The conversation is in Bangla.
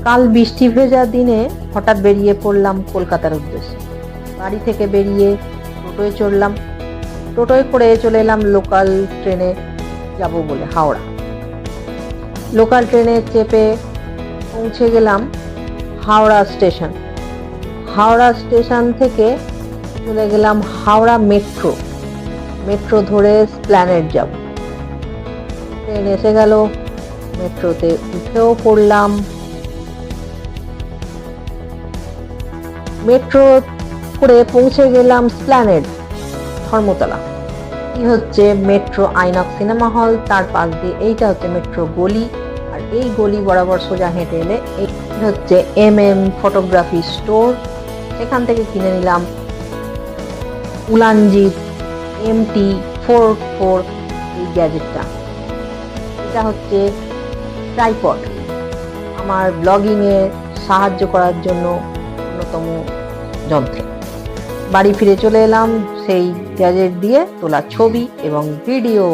কাল বৃষ্টি ভেজা দিনে হঠাৎ বেরিয়ে পড়লাম কলকাতার উদ্দেশ্যে। বাড়ি থেকে বেরিয়ে টোটোয় চড়লাম। টোটোয় করে চলে এলাম লোকাল ট্রেনে যাব বলে হাওড়া। লোকাল ট্রেনে চেপে পৌঁছে গেলাম হাওড়া স্টেশন। হাওড়া স্টেশন থেকে চলে গেলাম হাওড়া মেট্রো। মেট্রো ধরে এসপ্ল্যানেড যাব। ট্রেন এসে গেল, মেট্রোতে উঠেও পড়লাম। মেট্রো করে পৌঁছে গেলাম এসপ্ল্যানেড ধর্মতলা। এই হচ্ছে মেট্রো আইনক্স সিনেমা হল, তার পাশ দিয়ে এইটা হচ্ছে মেট্রো গলি, আর এই গলি বরাবর সোজা হেঁটে এলে এই হচ্ছে ফটোগ্রাফি স্টোর। সেখান থেকে কিনে নিলাম উলানজিৎ MT44 এই গ্যাজেটটা। এটা হচ্ছে ট্রাইপড, আমার ব্লগিংয়ে সাহায্য করার জন্য অন্যতম যন্ত্র। বাড়ি ফিরে চলে এলাম সেই গ্যাজেট দিয়ে তোলা ছবি এবং ভিডিও।